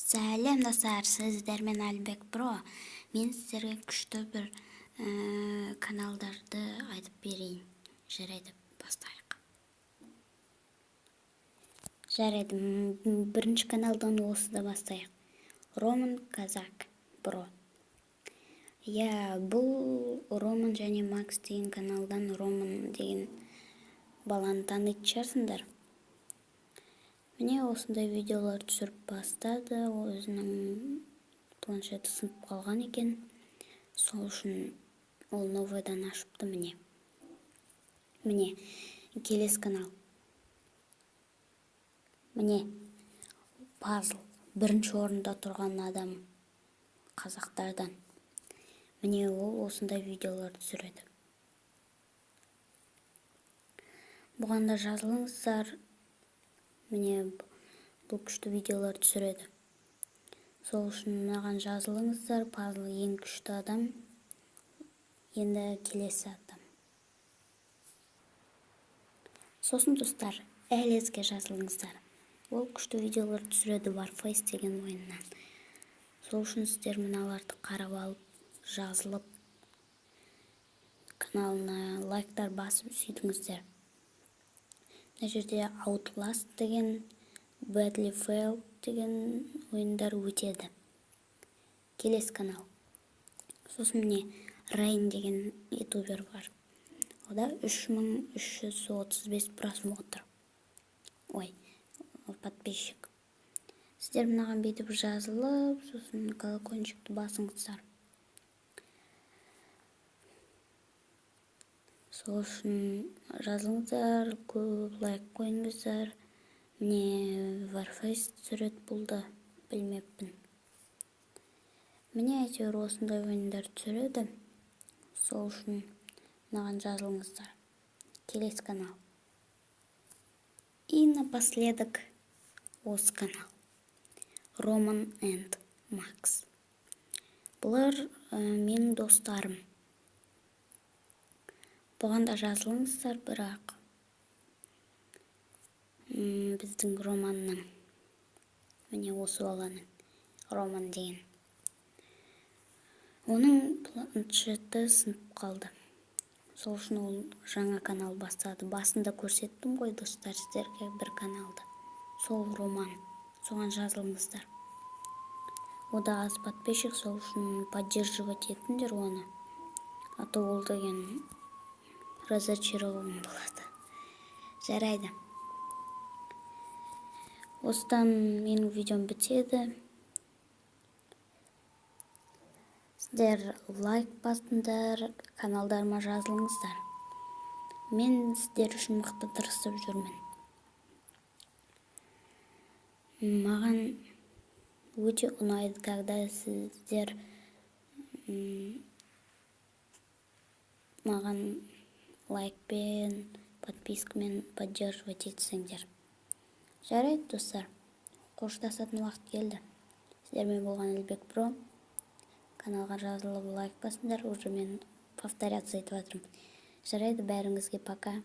Сәлем достар, сіздер мен Әлбек Бро. Мен сіздерге күшті бір каналдарды айтып берейін. Жарайды, бастайық. Жарайды, бірінші каналдан осыда бастайық. Роман Казак Бро. Бұл Роман және Макс деген каналдан Роман деген баланы таныйтын шығарсыңдар. Міне осындай видеолар түсіріп бастады, өзінің планшеті сынып қалған екен. Сол үшін ол новойдан ашыпты міне. Міне, келесі канал. Міне, пазл. Бірінші орында тұрған адам қазақтардан. Міне ол осындай видеолар түсіреді. Бұғанда жазылыңыздар. Міне бұл күшті видеолар түсіреді. Сол үшін маған жазылыңыздар. Пазл ең күшті адам. Енді келесі адам. Сосын достар, әлезге жазылыңыздар. Ол күшті видеолар түсіреді Warface деген ойыннан. Сол үшін сіздер мыналарды қарап алып, жазылып, каналына лайктар басып сөйтіңіздер. Мына жерде Outlast деген, Battlefield деген ойындар өтеді. Келесі канал. Сосын міне Rain деген ютубер бар. Ода 3335 просмотр. Подписчик. Сіздер мынаған бетіп жазылып, сосын колокольчикті басыңыздар. Сол үшін жазылыңыздар, көп лайк қойыңыздар. Міне Warface түсіреді бұлды, білмеппін. Міне әйтеуір осындай ойындар түсіреді. Сол үшін мынаған жазылыңыздар. Келесі канал. И напоследок осы канал. Роман and Макс. Бұлар менің достарым. Бұғанда жазылыңыздар, бірақ біздің Романның, міне осы баланың, Роман деген. Оның планшеті сынып қалды. Сол үшін ол жаңа канал бастады. Басында көрсеттім ғой достар сіздерге бір каналды. Сол Роман. Соған жазылыңыздар. Ода аз подписчик, сол үшін поддерживать етіңдер оны. А то ол деген разочарован болады. Жарайды. Осыдан менің видеом бітеді. Сіздер лайк басыңдар, каналдарыма жазылыңыздар. Мен сіздер үшін мықты тырысып жүрмін. Маған өте ұнайды, когда сіздер маған лайкпен, подпискамен поддерживать етсеңдер. Жарайды, достар. Қоштасатын уақыт келді. Сіздермен болған Әлбек Бро. Каналға жазылып лайк басыңдар. Уже мен повторяться етіп жатырмын. Жарайды, бәріңізге пока.